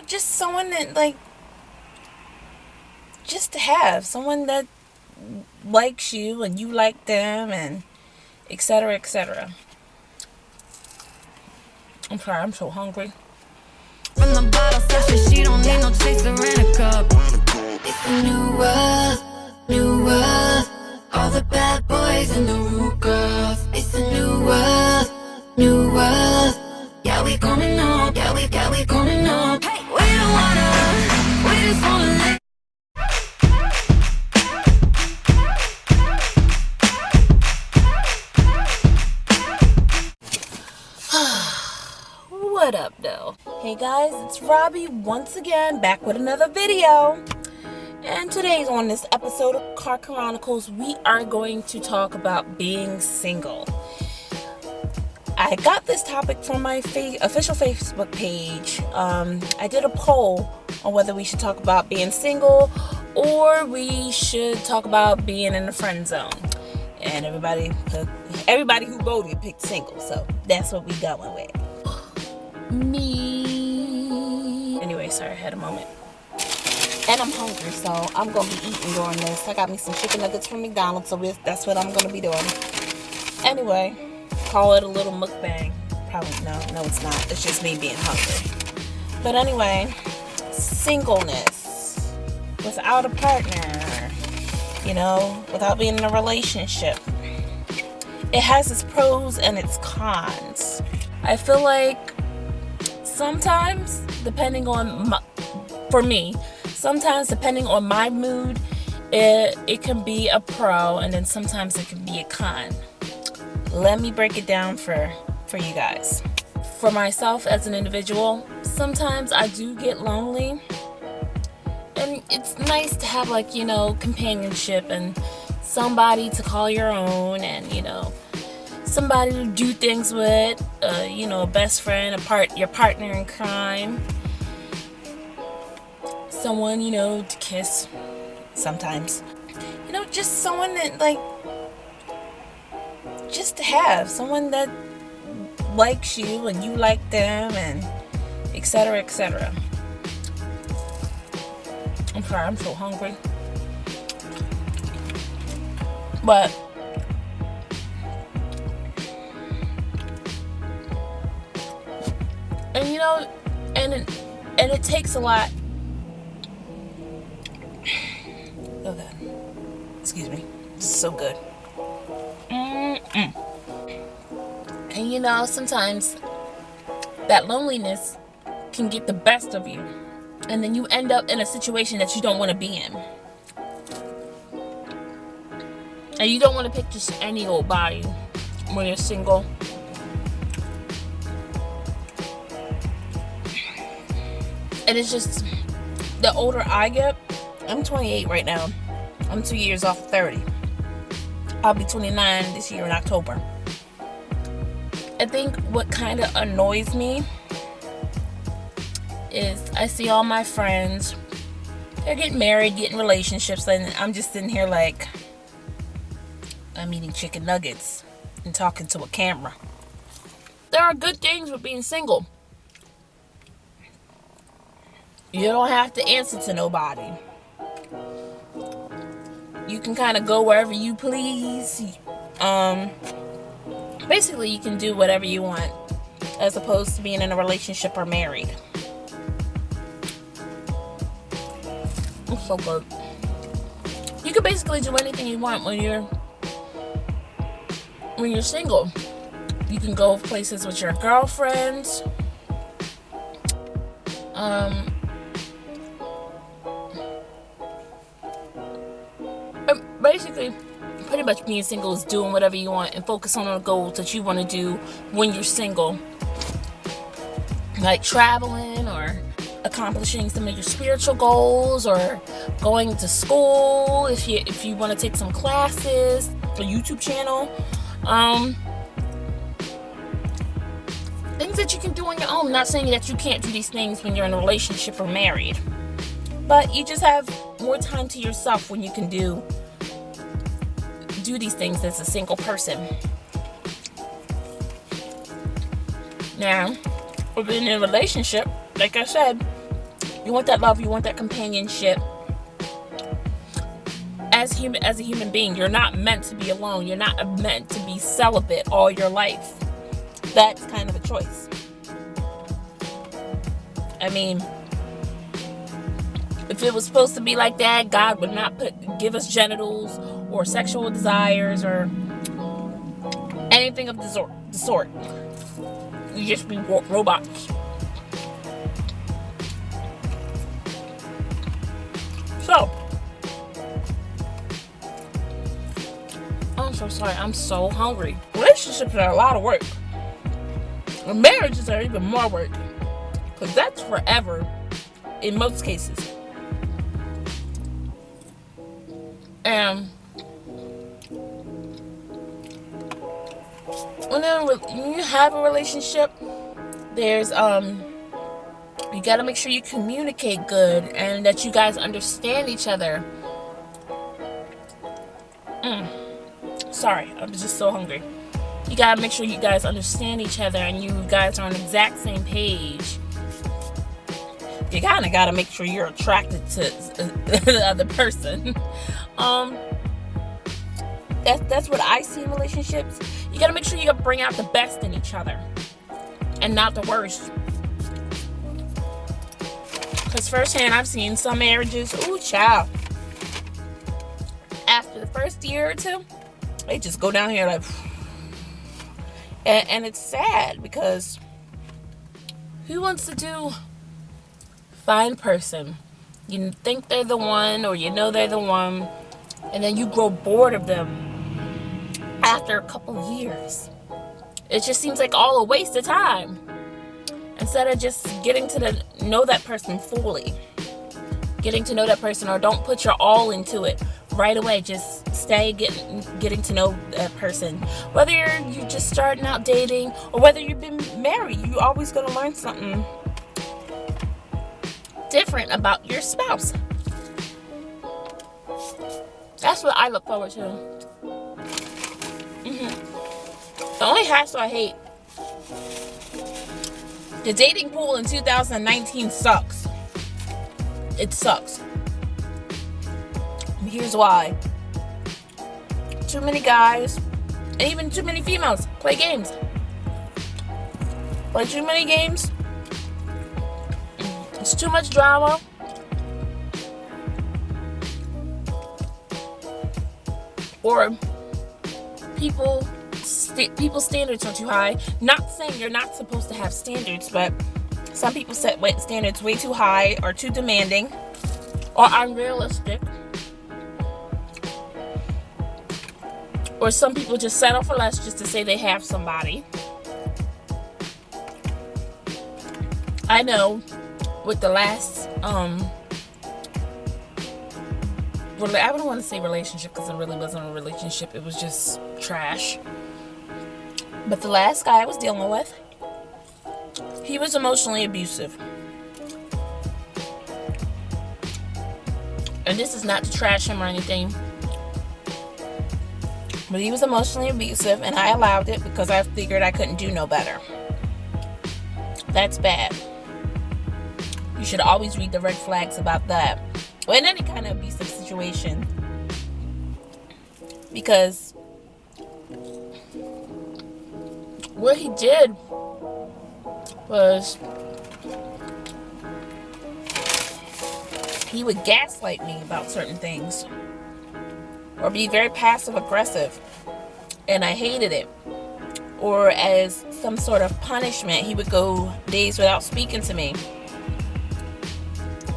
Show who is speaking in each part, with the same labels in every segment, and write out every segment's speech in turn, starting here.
Speaker 1: Just someone that, like, just to have someone that likes you and you like them, and etc., etc. I'm sorry, I'm so hungry. From the bottle session, she don't need no chaser in a cup. It's a new world, new world. All the bad boys and the rude girls. It's a new world, new world. Yeah, we coming up, yeah, we coming up. Hey, we don't wanna, we just wanna live. What up, though? Hey guys, it's Robbie once again, back with another video. And today on this episode of Chronicles, we are going to talk about being single. I got this topic from my official Facebook page. I did a poll on whether we should talk about being single or we should talk about being in the friend zone. And everybody who voted picked single, so that's what we going with. Me. Anyway, sorry, I had a moment. And I'm hungry, so I'm going to be eating during this. I got me some chicken nuggets from McDonald's, so that's what I'm going to be doing. Anyway, call it a little mukbang. Probably, no, it's not. It's just me being hungry. But anyway, singleness. Without a partner. Without being in a relationship. It has its pros and its cons. I feel like sometimes, depending on my mood, it can be a pro, and then sometimes it can be a con. Let me break it down for you guys. For myself as an individual, sometimes I do get lonely, and it's nice to have, like, companionship and somebody to call your own, and somebody to do things with, a best friend, your partner in crime, someone, to kiss sometimes. Just someone that, like, just to have someone that likes you and you like them, and etc., etc. I'm sorry, I'm so hungry. But and it takes a lot. Okay, excuse me. This is so good. And sometimes that loneliness can get the best of you, and then you end up in a situation that you don't want to be in. And you don't want to pick just any old body when you're single. And it's just, the older I get, I'm 28 right now. I'm 2 years off of 30. I'll be 29 this year in October. I think what kind of annoys me is I see all my friends, they're getting married, getting relationships, and I'm just sitting here like, I'm eating chicken nuggets and talking to a camera. There are good things with being single. You don't have to answer to nobody. You can kind of go wherever you please. Basically, you can do whatever you want, as opposed to being in a relationship or married. It's so good. You can basically do anything you want when you're single. You can go places with your girlfriends. Basically, pretty much being single is doing whatever you want and focus on the goals that you want to do when you're single. Like traveling, or accomplishing some of your spiritual goals, or going to school if you want to take some classes, a YouTube channel. Things that you can do on your own. Not saying that you can't do these things when you're in a relationship or married, but you just have more time to yourself when you can do these things as a single person. Now, with being in a relationship, like I said, You want that love. You want that companionship. As a human being, you're not meant to be alone. You're not meant to be celibate all your life. That's kind of a choice. I mean, if it was supposed to be like that, God would not give us genitals or sexual desires or anything of the sort. We just be robots. So, I'm so sorry. I'm so hungry. Relationships are a lot of work. And marriages are even more work. Because that's forever in most cases. And when you have a relationship, there's you gotta make sure you communicate good and that you guys understand each other. Sorry, I'm just so hungry. You gotta make sure you guys understand each other and you guys are on the exact same page. You kind of gotta make sure you're attracted to the other person. That's what I see in relationships. You gotta make sure you bring out the best in each other and not the worst. Because firsthand, I've seen some marriages, ooh, child, after the first year or two, they just go down here like, and it's sad because who wants to find a person? You think they're the one, or you know they're the one, and then you grow bored of them after a couple of years. It just seems like all a waste of time. Instead of just getting to know that person fully. Getting to know that person, or don't put your all into it right away. Just stay getting to know that person. Whether you're just starting out dating or whether you've been married, you're always going to learn something different about your spouse. That's what I look forward to. The only hassle I hate, the dating pool in 2019 sucks. It sucks. And here's why. Too many guys, and even too many females, play games. Play too many games. It's too much drama. Or people's standards are too high. Not saying you're not supposed to have standards, but some people set standards way too high or too demanding or unrealistic. Or some people just settle for less just to say they have somebody. I know with the last I don't want to say relationship because it really wasn't a relationship. It was just trash. But the last guy I was dealing with, he was emotionally abusive. And this is not to trash him or anything. But he was emotionally abusive, and I allowed it because I figured I couldn't do no better. That's bad. You should always read the red flags about that. Or in any kind of abusive situation. Because what he did was he would gaslight me about certain things. Or be very passive aggressive. And I hated it. Or as some sort of punishment, he would go days without speaking to me.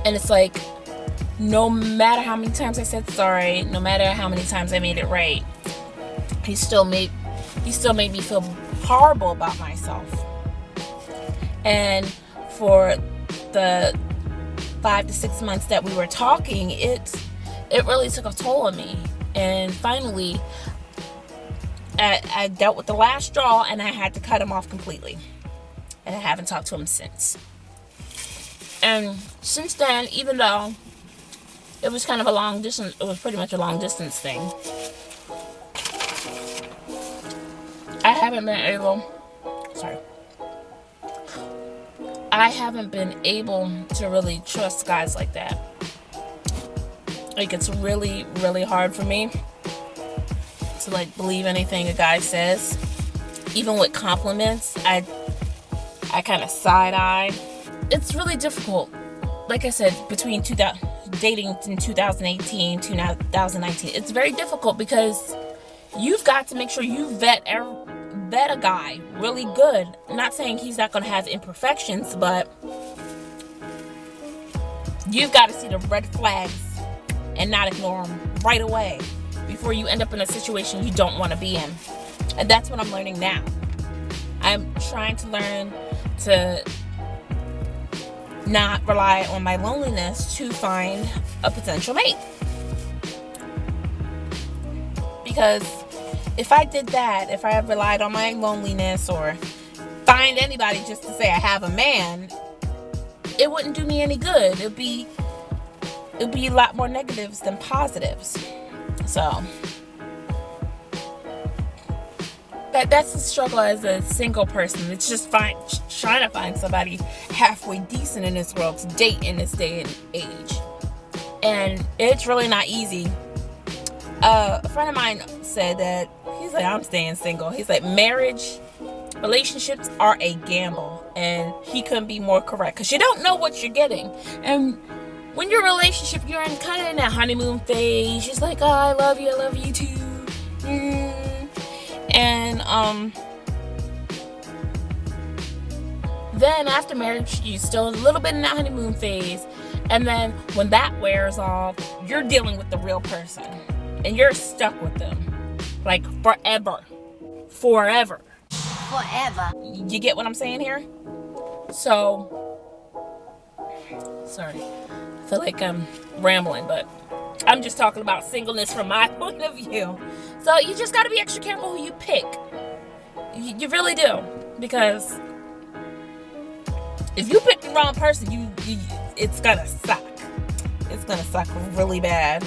Speaker 1: And it's like, no matter how many times I said sorry, no matter how many times I made it right, he still made me feel horrible about myself. And for the 5 to 6 months that we were talking, it really took a toll on me. And finally, I dealt with the last straw, and I had to cut him off completely. And I haven't talked to him since. And since then, even though it was kind of a long distance, it was pretty much a long distance thing, I I haven't been able to really trust guys like that. Like, it's really, really hard for me to, like, believe anything a guy says. Even with compliments, I kind of side-eye. It's really difficult. Like I said, between dating in 2018 to 2019, it's very difficult because you've got to make sure you vet a guy really good. I'm not saying he's not going to have imperfections, but you've got to see the red flags and not ignore them right away before you end up in a situation you don't want to be in. And that's what I'm learning now. I'm trying to learn to not rely on my loneliness to find a potential mate. Because if I did that, if I relied on my loneliness or find anybody just to say I have a man, it wouldn't do me any good. It'd be a lot more negatives than positives. So that's the struggle as a single person. It's just trying to find somebody halfway decent in this world to date in this day and age. And it's really not easy. A friend of mine said that, he's like, I'm staying single. He's like, relationships are a gamble. And he couldn't be more correct, because you don't know what you're getting. And when you're in a relationship, you're kind of in that honeymoon phase. Just like, oh, I love you too. And then after marriage, you're still a little bit in that honeymoon phase. And then when that wears off, you're dealing with the real person. And you're stuck with them. Like forever. You get what I'm saying here? So, sorry. I feel like I'm rambling, but I'm just talking about singleness from my point of view. So you just got to be extra careful who you pick. You really do. Because if you pick the wrong person, it's going to suck. It's going to suck really bad.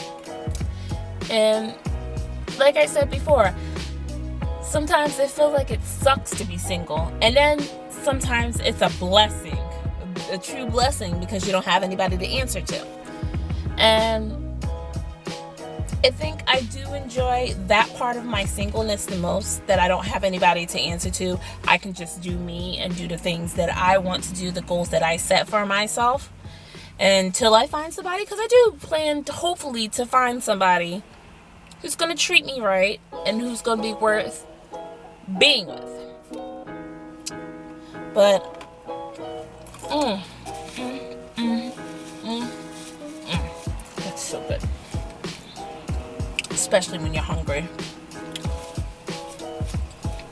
Speaker 1: And like I said before, sometimes it feels like it sucks to be single. And then sometimes it's a blessing. A true blessing, because you don't have anybody to answer to. And I think I do enjoy that part of my singleness the most, that I don't have anybody to answer to. I can just do me and do the things that I want to do, the goals that I set for myself, until I find somebody, because I do plan to hopefully to find somebody who's going to treat me right and who's going to be worth being with. But that's so good, especially when you're hungry.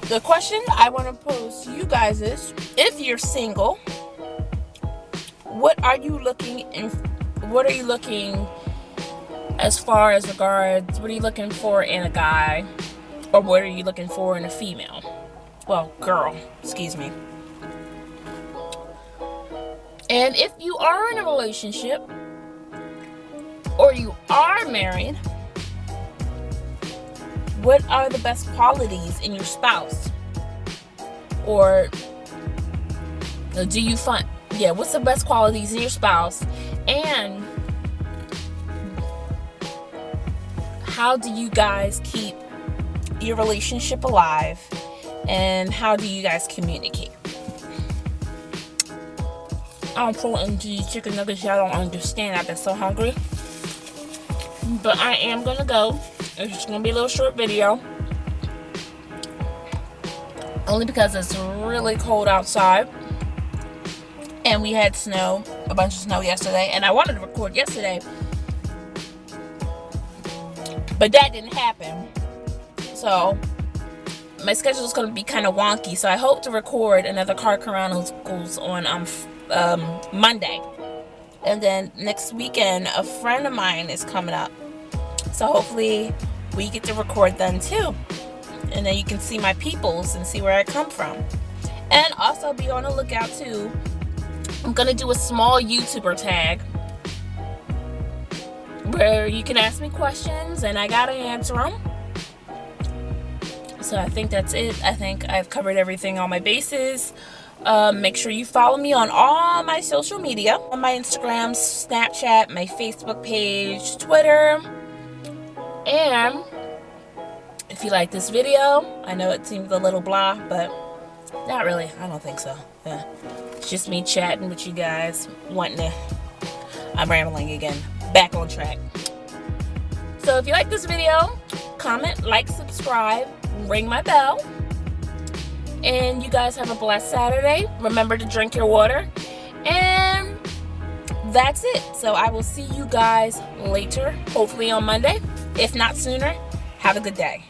Speaker 1: The question I want to pose to you guys is, if you're single, what are you looking as far as regards, what are you looking for in a guy, or what are you looking for in a female? Well, girl, excuse me. And if you are in a relationship, or you are married, what are the best qualities in your spouse? Or do you find, what's the best qualities in your spouse? And how do you guys keep your relationship alive? And how do you guys communicate? I'm pulling these chicken nuggets. I don't understand. I've been so hungry. But I am going to go. It's just going to be a little short video. Only because it's really cold outside. And we had snow, a bunch of snow yesterday. And I wanted to record yesterday, but that didn't happen. So my schedule is going to be kind of wonky. So I hope to record another Chronicles on Monday. And then next weekend, a friend of mine is coming up. So hopefully we get to record then too. And then you can see my peoples and see where I come from. And also be on the lookout too. I'm going to do a small YouTuber tag where you can ask me questions and I got to answer them. So I think that's it. I think I've covered everything on my bases Make sure you follow me on all my social media, on my Instagram, Snapchat, my Facebook page, Twitter. And if you like this video, I know it seems a little blah, but not really. I don't think so. Yeah. It's just me chatting with you guys, I'm rambling again. Back on track. So if you like this video, comment, like, subscribe, ring my bell. And you guys have a blessed Saturday. Remember to drink your water. And that's it. So I will see you guys later, hopefully on Monday. If not sooner, have a good day.